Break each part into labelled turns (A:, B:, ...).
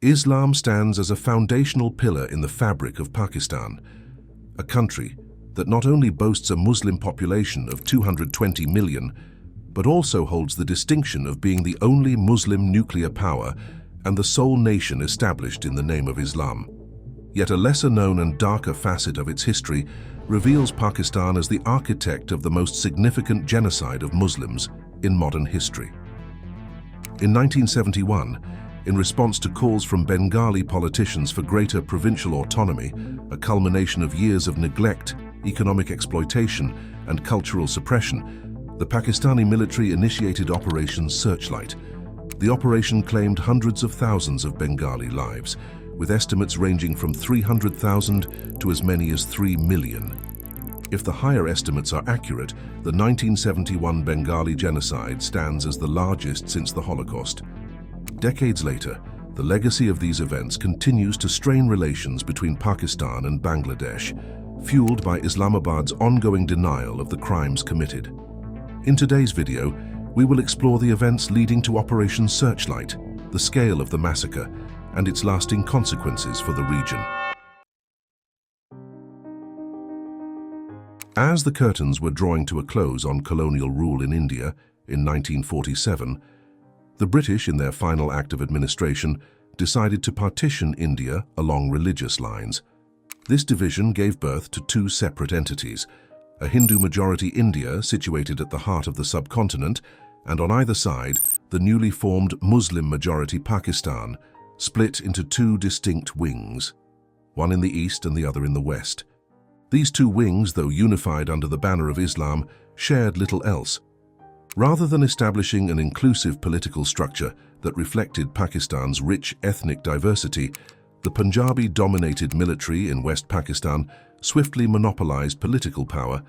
A: Islam stands as a foundational pillar in the fabric of Pakistan, a country that not only boasts a Muslim population of 220 million, but also holds the distinction of being the only Muslim nuclear power and the sole nation established in the name of Islam. Yet a lesser-known and darker facet of its history reveals Pakistan as the architect of the most significant genocide of Muslims in modern history. In 1971, in response to calls from Bengali politicians for greater provincial autonomy, a culmination of years of neglect, economic exploitation, and cultural suppression, the Pakistani military initiated Operation Searchlight. The operation claimed hundreds of thousands of Bengali lives, with estimates ranging from 300,000 to as many as 3 million. If the higher estimates are accurate, the 1971 Bengali Genocide stands as the largest since the Holocaust. Decades later, the legacy of these events continues to strain relations between Pakistan and Bangladesh, fueled by Islamabad's ongoing denial of the crimes committed. In today's video, we will explore the events leading to Operation Searchlight, the scale of the massacre, and its lasting consequences for the region. As the curtains were drawing to a close on colonial rule in India in 1947, the British, in their final act of administration, decided to partition India along religious lines. This division gave birth to two separate entities: a Hindu-majority India situated at the heart of the subcontinent, and on either side, the newly formed Muslim-majority Pakistan, split into two distinct wings, one in the east and the other in the west. These two wings, though unified under the banner of Islam, shared little else. Rather than establishing an inclusive political structure that reflected Pakistan's rich ethnic diversity, the Punjabi-dominated military in West Pakistan swiftly monopolized political power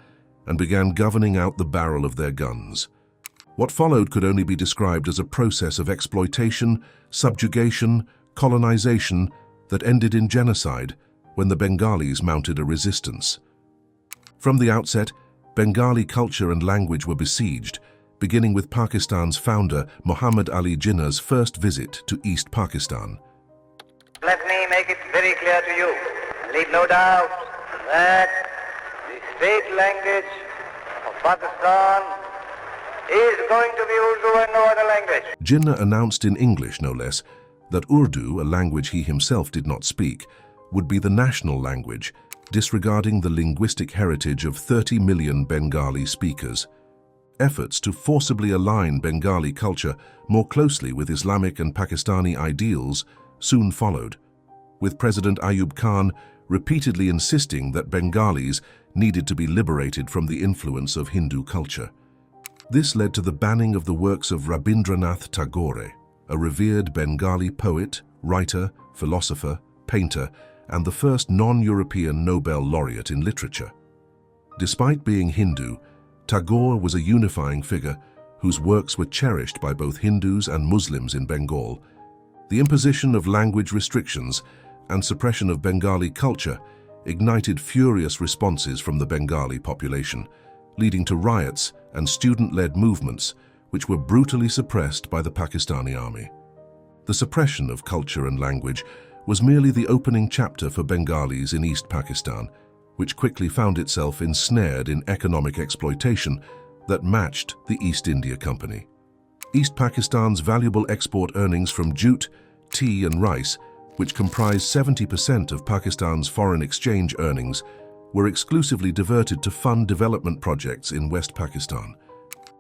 A: and began governing out the barrel of their guns. What followed could only be described as a process of exploitation, subjugation, colonization that ended in genocide when the Bengalis mounted a resistance. From the outset, Bengali culture and language were besieged, beginning with Pakistan's founder Muhammad Ali Jinnah's first visit to East Pakistan.
B: Let me make it very clear to you, leave no doubt, that the state language of Pakistan is going to be Urdu and no other language.
A: Jinnah announced in English, no less, that Urdu, a language he himself did not speak, would be the national language, disregarding the linguistic heritage of 30 million Bengali speakers. Efforts to forcibly align Bengali culture more closely with Islamic and Pakistani ideals soon followed, with President Ayub Khan repeatedly insisting that Bengalis needed to be liberated from the influence of Hindu culture. This led to the banning of the works of Rabindranath Tagore, a revered Bengali poet, writer, philosopher, painter, and the first non-European Nobel laureate in literature. Despite being Hindu, Tagore was a unifying figure whose works were cherished by both Hindus and Muslims in Bengal. The imposition of language restrictions and suppression of Bengali culture ignited furious responses from the Bengali population, leading to riots and student-led movements which were brutally suppressed by the Pakistani army. The suppression of culture and language was merely the opening chapter for Bengalis in East Pakistan, which quickly found itself ensnared in economic exploitation that matched the East India Company. East Pakistan's valuable export earnings from jute, tea and rice, which comprised 70% of Pakistan's foreign exchange earnings, were exclusively diverted to fund development projects in West Pakistan.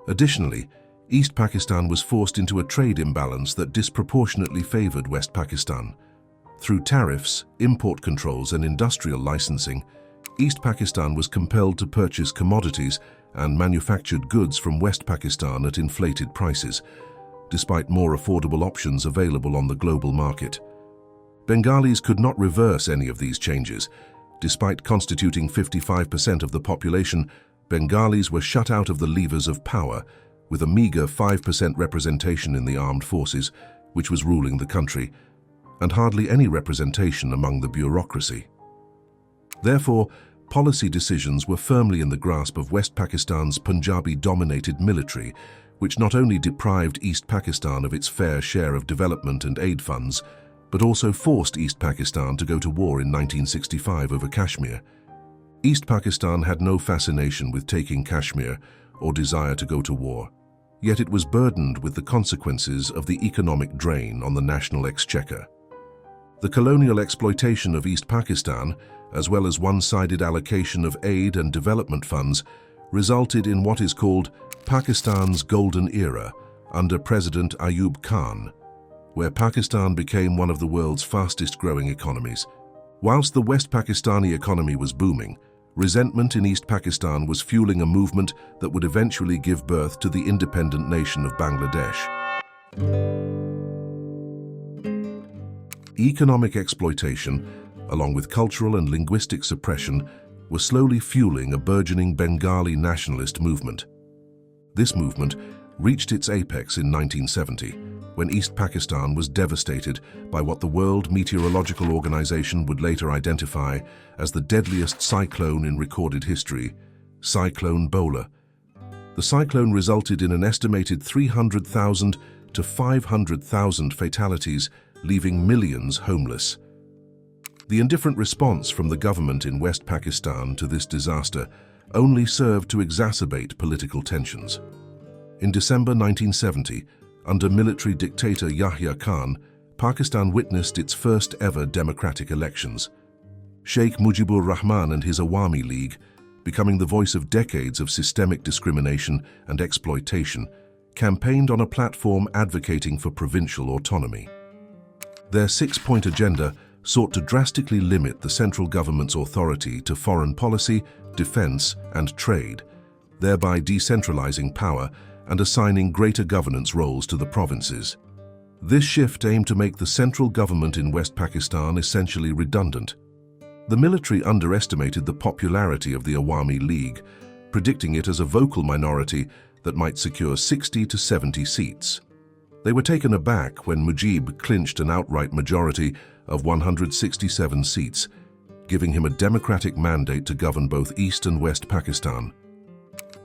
A: Additionally, East Pakistan was forced into a trade imbalance that disproportionately favored West Pakistan. Through tariffs, import controls and industrial licensing, East Pakistan was compelled to purchase commodities and manufactured goods from West Pakistan at inflated prices, despite more affordable options available on the global market. Bengalis could not reverse any of these changes. Despite constituting 55% of the population, Bengalis were shut out of the levers of power, with a meager 5% representation in the armed forces, which was ruling the country, and hardly any representation among the bureaucracy. Therefore, policy decisions were firmly in the grasp of West Pakistan's Punjabi-dominated military, which not only deprived East Pakistan of its fair share of development and aid funds, but also forced East Pakistan to go to war in 1965 over Kashmir. East Pakistan had no fascination with taking Kashmir or desire to go to war, yet it was burdened with the consequences of the economic drain on the national exchequer. The colonial exploitation of East Pakistan, as well as one-sided allocation of aid and development funds, resulted in what is called Pakistan's Golden Era under President Ayub Khan, where Pakistan became one of the world's fastest-growing economies. Whilst the West Pakistani economy was booming, resentment in East Pakistan was fueling a movement that would eventually give birth to the independent nation of Bangladesh. Economic exploitation, along with cultural and linguistic suppression, was slowly fueling a burgeoning Bengali nationalist movement. This movement reached its apex in 1970, when East Pakistan was devastated by what the World Meteorological Organization would later identify as the deadliest cyclone in recorded history, Cyclone Bhola. The cyclone resulted in an estimated 300,000 to 500,000 fatalities, leaving millions homeless. The indifferent response from the government in West Pakistan to this disaster only served to exacerbate political tensions. In December 1970, under military dictator Yahya Khan, Pakistan witnessed its first ever democratic elections. Sheikh Mujibur Rahman and his Awami League, becoming the voice of decades of systemic discrimination and exploitation, campaigned on a platform advocating for provincial autonomy. Their six-point agenda sought to drastically limit the central government's authority to foreign policy, defense, and trade, thereby decentralizing power and assigning greater governance roles to the provinces. This shift aimed to make the central government in West Pakistan essentially redundant. The military underestimated the popularity of the Awami League, predicting it as a vocal minority that might secure 60 to 70 seats. They were taken aback when Mujib clinched an outright majority of 167 seats, giving him a democratic mandate to govern both East and West Pakistan.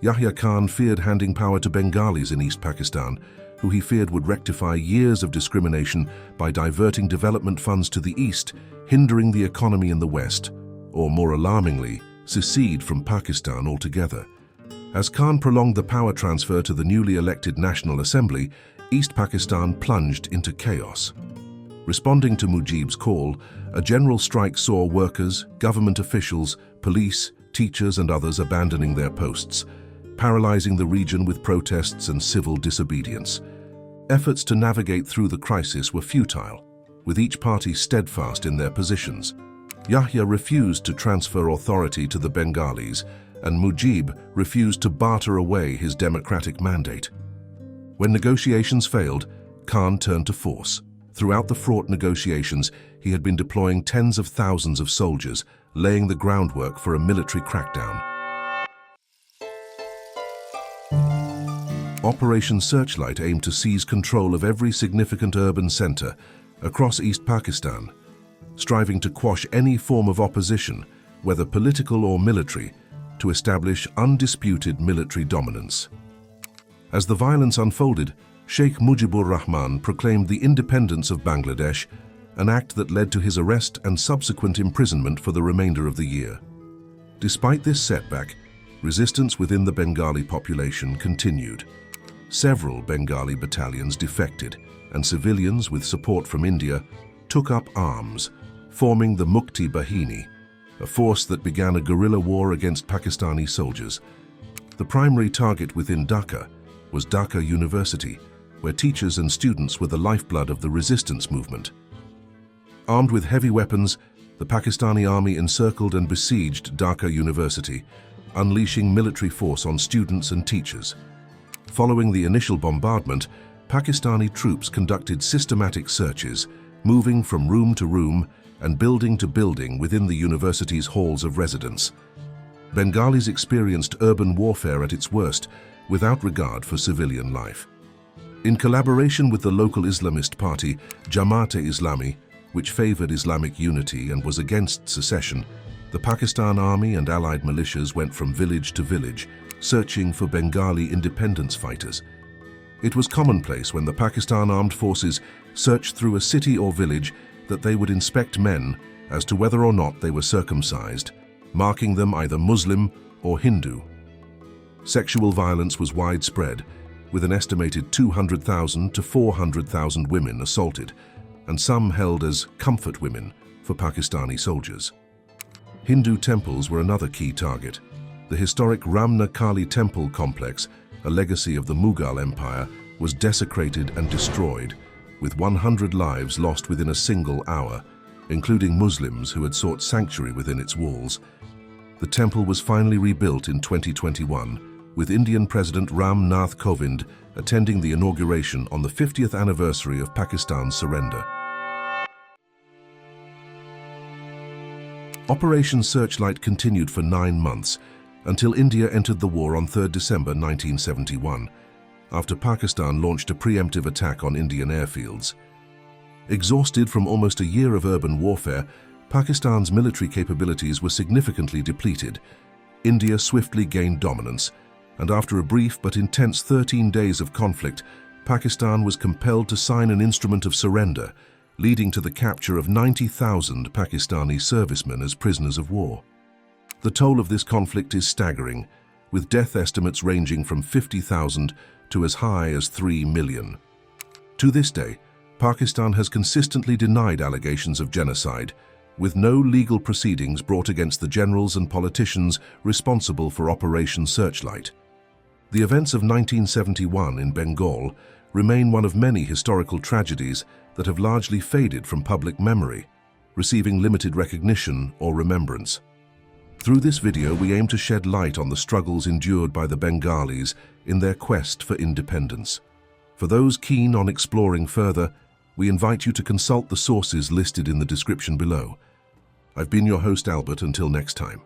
A: Yahya Khan feared handing power to Bengalis in East Pakistan, who he feared would rectify years of discrimination by diverting development funds to the East, hindering the economy in the West, or more alarmingly, secede from Pakistan altogether. As Khan prolonged the power transfer to the newly elected National Assembly, East Pakistan plunged into chaos. Responding to Mujib's call, a general strike saw workers, government officials, police, teachers and others abandoning their posts, paralyzing the region with protests and civil disobedience. Efforts to navigate through the crisis were futile, with each party steadfast in their positions. Yahya refused to transfer authority to the Bengalis, and Mujib refused to barter away his democratic mandate. When negotiations failed, Khan turned to force. Throughout the fraught negotiations, he had been deploying tens of thousands of soldiers, laying the groundwork for a military crackdown. Operation Searchlight aimed to seize control of every significant urban center across East Pakistan, striving to quash any form of opposition, whether political or military, to establish undisputed military dominance. As the violence unfolded, Sheikh Mujibur Rahman proclaimed the independence of Bangladesh, an act that led to his arrest and subsequent imprisonment for the remainder of the year. Despite this setback, resistance within the Bengali population continued. Several Bengali battalions defected, and civilians with support from India took up arms, forming the Mukti Bahini, a force that began a guerrilla war against Pakistani soldiers. The primary target within Dhaka was Dhaka University, where teachers and students were the lifeblood of the resistance movement. Armed with heavy weapons, the Pakistani army encircled and besieged Dhaka University, unleashing military force on students and teachers. Following the initial bombardment, Pakistani troops conducted systematic searches, moving from room to room and building to building within the university's halls of residence. Bengalis experienced urban warfare at its worst, without regard for civilian life. In collaboration with the local Islamist party, Jamaat-e-Islami, which favored Islamic unity and was against secession, the Pakistan Army and allied militias went from village to village, searching for Bengali independence fighters. It was commonplace when the Pakistan Armed Forces searched through a city or village that they would inspect men as to whether or not they were circumcised, marking them either Muslim or Hindu. Sexual violence was widespread, with an estimated 200,000 to 400,000 women assaulted, and some held as comfort women for Pakistani soldiers. Hindu temples were another key target. The historic Ramna Kali temple complex, a legacy of the Mughal Empire, was desecrated and destroyed, with 100 lives lost within a single hour, including Muslims who had sought sanctuary within its walls. The temple was finally rebuilt in 2021, with Indian President Ram Nath Kovind attending the inauguration on the 50th anniversary of Pakistan's surrender. Operation Searchlight continued for 9 months, until India entered the war on 3 December 1971, after Pakistan launched a preemptive attack on Indian airfields. Exhausted from almost a year of urban warfare, Pakistan's military capabilities were significantly depleted. India swiftly gained dominance, and after a brief but intense 13 days of conflict, Pakistan was compelled to sign an instrument of surrender, leading to the capture of 90,000 Pakistani servicemen as prisoners of war. The toll of this conflict is staggering, with death estimates ranging from 50,000 to as high as 3 million. To this day, Pakistan has consistently denied allegations of genocide, with no legal proceedings brought against the generals and politicians responsible for Operation Searchlight. The events of 1971 in Bengal remain one of many historical tragedies that have largely faded from public memory, receiving limited recognition or remembrance. Through this video, we aim to shed light on the struggles endured by the Bengalis in their quest for independence. For those keen on exploring further, we invite you to consult the sources listed in the description below. I've been your host, Albert. Until next time.